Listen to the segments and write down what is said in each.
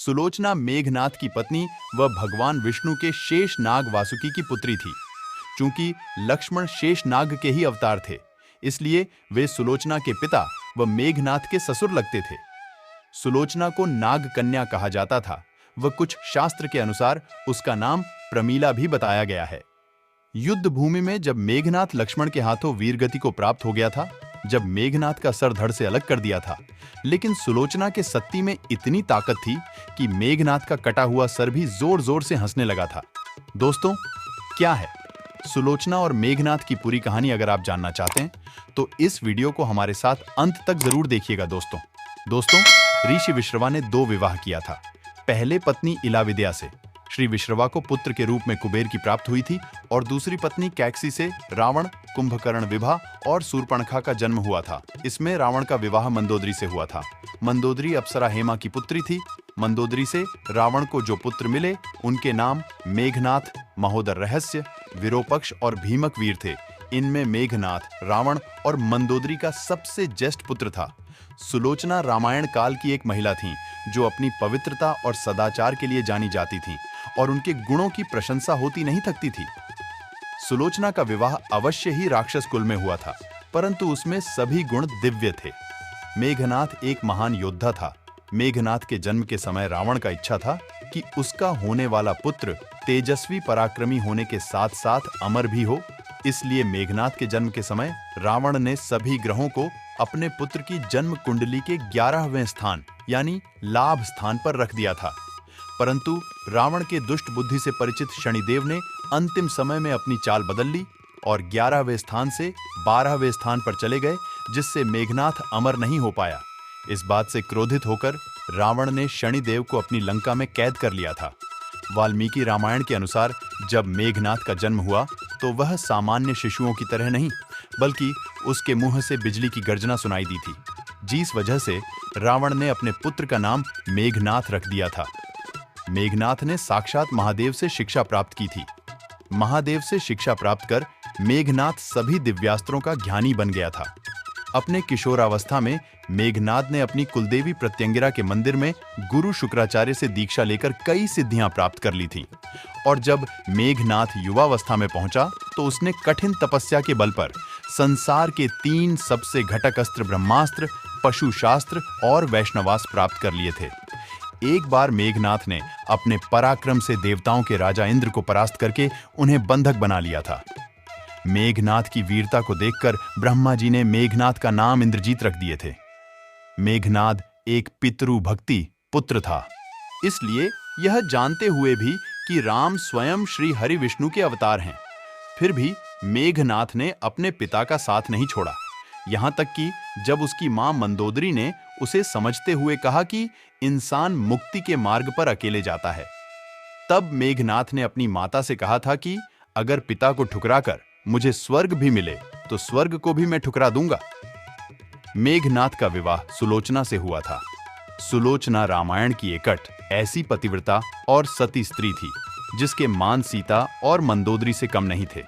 सुलोचना मेघनाथ की पत्नी व भगवान विष्णु के शेष नाग वासुकी की पुत्री थी। चूंकि लक्ष्मण शेष नाग के ही अवतार थे, इसलिए वे सुलोचना के पिता व मेघनाथ के ससुर लगते थे। सुलोचना को नाग कन्या कहा जाता था व कुछ शास्त्र के अनुसार उसका नाम प्रमीला भी बताया गया है। युद्ध भूमि में जब मेघनाथ लक्ष्मण के हाथों वीरगति को प्राप्त हो गया था, जब मेघनाथ का सर धड़ से अलग कर दिया था, लेकिन सुलोचना के सत्ती में इतनी ताकत थी कि मेघनाथ का कटा हुआ सर भी जोर जोर से हंसने लगा था। दोस्तों, क्या है सुलोचना और मेघनाथ की पूरी कहानी? अगर आप जानना चाहते हैं तो इस वीडियो को हमारे साथ अंत तक जरूर देखिएगा। दोस्तों, ऋषि विश्रवा ने 2 विवाह किया था। पहले पत्नी इलाविद्या से श्री विश्रवा को पुत्र के रूप में कुबेर की प्राप्ति हुई थी और दूसरी पत्नी कैकसी से रावण, कुंभकर्ण विवाह और शूर्पणखा का जन्म हुआ था। इसमें रावण का विवाह मंदोदरी से हुआ था। मंदोदरी अप्सरा हेमा की पुत्री थी। मंदोदरी से रावण को जो पुत्र मिले उनके नाम मेघनाथ, महोदर रहस्य, विरूपक्ष और भीमक वीर थे। इनमें मेघनाथ रावण और मंदोदरी का सबसे ज्येष्ठ पुत्र था। सुलोचना रामायण काल की एक महिला थीं जो अपनी पवित्रता और सदाचार के लिए जानी जाती थीं और उनके गुणों की प्रशंसा होती नहीं थकती थी। सुलोचना का विवाह अवश्य ही राक्षस कुल में हुआ था, परंतु उसमें सभी गुण दिव्य थे। मेघनाथ एक महान योद्धा था। मेघनाथ के जन्म के समय रावण का इच्छा था कि उसका होने वाला पुत्र तेजस्वी पराक्रमी होने के साथ साथ अमर भी हो। इसलिए मेघनाथ के जन्म के समय रावण ने सभी ग्रहों को अपने पुत्र की जन्म कुंडली के 11वें स्थान यानी लाभ स्थान पर रख दिया था। परंतु रावण के दुष्ट बुद्धि से परिचित शनिदेव ने अंतिम समय में अपनी चाल बदल ली और 11वें स्थान से 12वें स्थान पर चले गए, जिससे मेघनाथ अमर नहीं हो पाया। इस बात से क्रोधित होकर रावण ने शनिदेव को अपनी लंका में कैद कर लिया था। वाल्मीकि रामायण के अनुसार जब मेघनाथ का जन्म हुआ तो वह सामान्य शिशुओं की तरह नहीं, बल्कि उसके मुंह से बिजली की गर्जना सुनाई दी थी, जिस वजह से रावण ने अपने पुत्र का नाम मेघनाथ रख दिया था। मेघनाथ ने साक्षात महादेव से शिक्षा प्राप्त की थी। महादेव से शिक्षा प्राप्त कर मेघनाथ सभी दिव्यास्त्रों का ज्ञानी बन गया था। अपने किशोरावस्था में मेघनाथ ने अपनी कुलदेवी प्रत्यंगिरा के मंदिर में गुरु शुक्राचार्य से दीक्षा लेकर कई सिद्धियां प्राप्त कर ली थीं। और जब मेघनाथ युवावस्था में पहुंचा तो उसने कठिन तपस्या के बल पर संसार के 3 सबसे घटक अस्त्र ब्रह्मास्त्र, पशुशास्त्र और वैष्णवास्त्र प्राप्त कर लिए थे। एक बार मेघनाथ ने अपने पराक्रम से देवताओं के राजा इंद्र को परास्त करके उन्हें बंधक बना लिया था। मेघनाथ की वीरता को देखकर ब्रह्मा जी ने मेघनाथ का नाम इंद्रजीत रख दिए थे। मेघनाद एक पितृभक्ति पुत्र था, इसलिए यह जानते हुए भी कि राम स्वयं श्री हरि विष्णु के अवतार हैं, फिर भी मेघनाथ ने अपने पिता का साथ नहीं छोड़ा। यहां तक कि जब उसकी मां मंदोदरी ने उसे समझते हुए कहा कि इंसान मुक्ति के मार्ग पर अकेले जाता है, तब मेघनाथ ने अपनी माता से कहा था कि अगर पिता को ठुकराकर मुझे स्वर्ग भी मिले तो स्वर्ग को भी मैं ठुकरा दूंगा। मेघनाथ का विवाह सुलोचना से हुआ था। सुलोचना रामायण की एकट ऐसी पतिव्रता और सती स्त्री थी जिसके मान सीता और मंदोदरी से कम नहीं थे।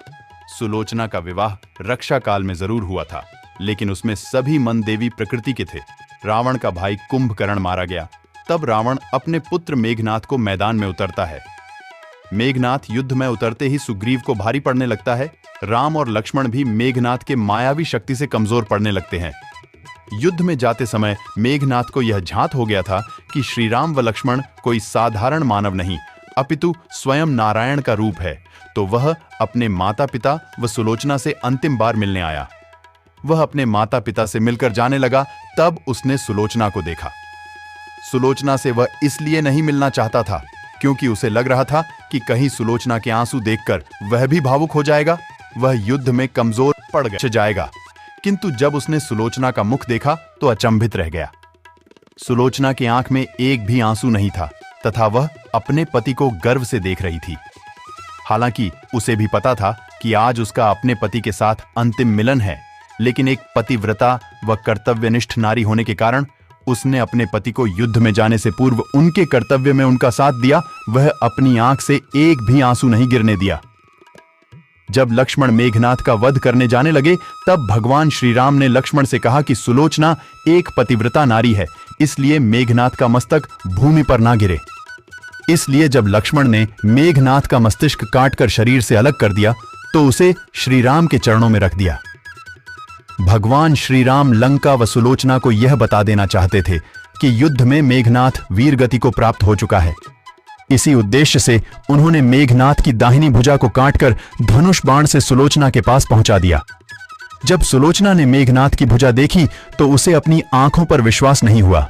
सुलोचना का विवाह रक्षा काल में जरूर हुआ था, लेकिन उसमें सभी मन देवी प्रकृति के थे। रावण का भाई कुंभकर्ण मारा गया। तब रावण अपने पुत्र मेघनाथ को मैदान में उतरता है। मेघनाथ युद्ध में उतरते ही सुग्रीव को भारी पड़ने लगता है। राम और लक्ष्मण भी मेघनाथ के मायावी शक्ति से कमजोर पड़ने लगते हैं। युद्ध में जाते समय मेघनाथ को यह झांत हो गया था कि श्री राम व लक्ष्मण कोई साधारण मानव नहीं, अपितु स्वयं नारायण का रूप है, तो वह अपने माता पिता व सुलोचना से अंतिम बार मिलने आया। वह अपने माता पिता से मिलकर जाने लगा, तब उसने सुलोचना को देखा। सुलोचना से वह इसलिए नहीं मिलना चाहता था क्योंकि उसे लग रहा था कि कहीं सुलोचना के आंसू देखकर वह भी भावुक हो जाएगा, वह युद्ध में कमजोर पड़ जाएगा। किंतु जब उसने सुलोचना का मुख देखा तो अचंभित रह गया। सुलोचना की आंख में एक भी आंसू नहीं था तथा वह अपने पति को गर्व से देख रही थी। हालांकि उसे भी पता था कि आज उसका अपने पति के साथ अंतिम मिलन है, लेकिन एक पतिव्रता व कर्तव्यनिष्ठ नारी होने के कारण उसने अपने पति को युद्ध में जाने से पूर्व उनके कर्तव्य में उनका साथ दिया। वह अपनी आंख से एक भी आंसू नहीं गिरने दिया। जब लक्ष्मण मेघनाथ का वध करने जाने लगे, तब भगवान श्री राम ने लक्ष्मण से कहा कि सुलोचना एक पतिव्रता नारी है, इसलिए मेघनाथ का मस्तक भूमि पर ना गिरे। इसलिए जब लक्ष्मण ने मेघनाथ का मस्तिष्क काटकर शरीर से अलग कर दिया, तो उसे श्री राम के चरणों में रख दिया। भगवान श्री राम लंका व सुलोचना को यह बता देना चाहते थे कि युद्ध में मेघनाथ वीर गति को प्राप्त हो चुका है। इसी उद्देश्य से उन्होंने मेघनाथ की दाहिनी भुजा को काटकर धनुष बाण से सुलोचना के पास पहुंचा दिया। जब सुलोचना ने मेघनाथ की भुजा देखी तो उसे अपनी आंखों पर विश्वास नहीं हुआ।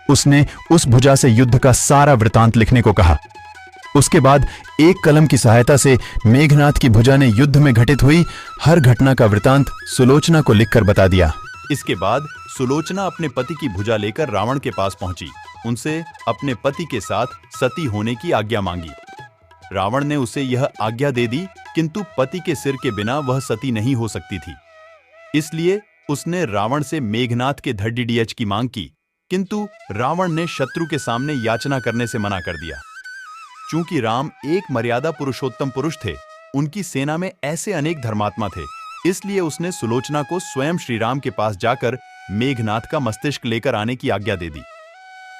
उसने उस भुजा से युद्ध का सारा वृतांत लिखने को कहा। उसके बाद एक कलम की सहायता से मेघनाथ की भुजा ने युद्ध में घटित हुई हर घटना का वृतांत सुलोचना को लिखकर बता दिया। इसके बाद सुलोचना अपने पति की भुजा लेकर रावण के पास पहुंची। उनसे अपने पति के साथ सती होने की आज्ञा मांगी। रावण ने उसे यह आज्ञा दे दी, किंतु पति के सिर के बिना वह सती नहीं हो सकती थी। इसलिए उसने रावण से मेघनाथ के धड़डीएच की मांग की, किंतु रावण ने शत्रु के सामने याचना करने से मना कर दिया। चूंकि राम एक मर्यादा पुरुषोत्तम पुरुष थे, उनकी सेना में ऐसे अनेक धर्मात्मा थे, इसलिए उसने सुलोचना को स्वयं श्री राम के पास जाकर मेघनाथ का मस्तिष्क लेकर आने की आज्ञा दे दी।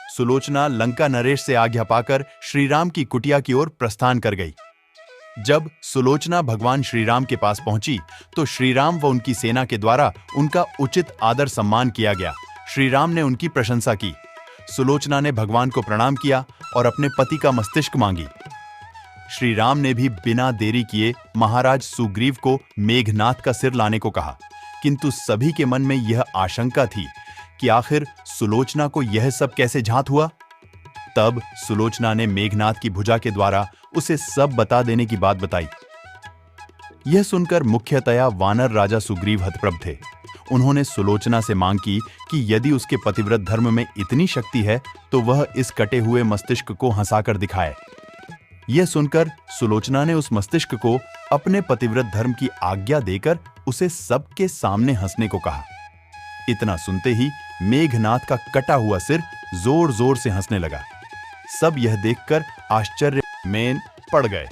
सुलोचना लंका नरेश से आज्ञा पाकर श्री राम की कुटिया की ओर प्रस्थान कर गई। जब सुलोचना भगवान श्री राम के पास पहुंची तो श्री राम व उनकी सेना के द्वारा उनका उचित आदर सम्मान किया गया। श्री राम ने उनकी प्रशंसा की। सुलोचना ने भगवान को प्रणाम किया और अपने पति का मस्तिष्क मांगी। श्री राम ने भी बिना देरी किए महाराज सुग्रीव को मेघनाथ का सिर लाने को कहा, किंतु सभी के मन में यह आशंका थी कि आखिर सुलोचना को यह सब कैसे झांत हुआ। तब सुलोचना ने मेघनाथ की भुजा के द्वारा उसे सब बता देने की बात बताई। यह सुनकर मुख्यतया वानर राजा सुग्रीव हतप्रभ थे। उन्होंने सुलोचना से मांग की कि यदि उसके पतिव्रत धर्म में इतनी शक्ति है तो वह इस कटे हुए मस्तिष्क को हंसाकर दिखाए। यह सुनकर सुलोचना ने उस मस्तिष्क को अपने पतिव्रत धर्म की आज्ञा देकर उसे सबके सामने हंसने को कहा। इतना सुनते ही मेघनाथ का कटा हुआ सिर जोर जोर से हंसने लगा। सब यह देखकर आश्चर्य में पड़ गए,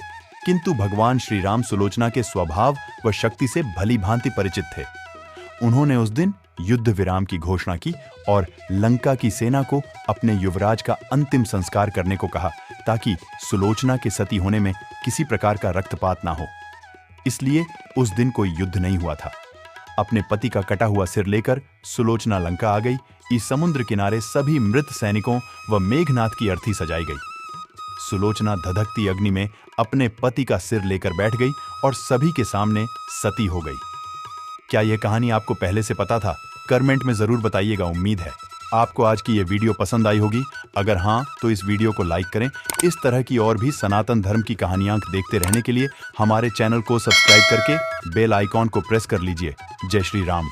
किंतु भगवान श्री राम सुलोचना के स्वभाव व शक्ति से भली भांति परिचित थे। उन्होंने उस दिन युद्ध विराम की घोषणा की और लंका की सेना को अपने युवराज का अंतिम संस्कार करने को कहा, ताकि सुलोचना के सती होने में किसी प्रकार का रक्तपात ना हो। इसलिए उस दिन कोई युद्ध नहीं हुआ था। अपने पति का कटा हुआ सिर लेकर सुलोचना लंका आ गई। इस समुद्र किनारे सभी मृत सैनिकों व मेघनाथ की अर्थी सजाई गई। सुलोचना धधकती अग्नि में अपने पति का सिर लेकर बैठ गई और सभी के सामने सती हो गई। क्या यह कहानी आपको पहले से पता था? कमेंट में जरूर बताइएगा। उम्मीद है आपको आज की यह वीडियो पसंद आई होगी। अगर हाँ, तो इस वीडियो को लाइक करें। इस तरह की और भी सनातन धर्म की कहानियां देखते रहने के लिए हमारे चैनल को सब्सक्राइब करके बेल आइकॉन को प्रेस कर लीजिए। जय श्री राम।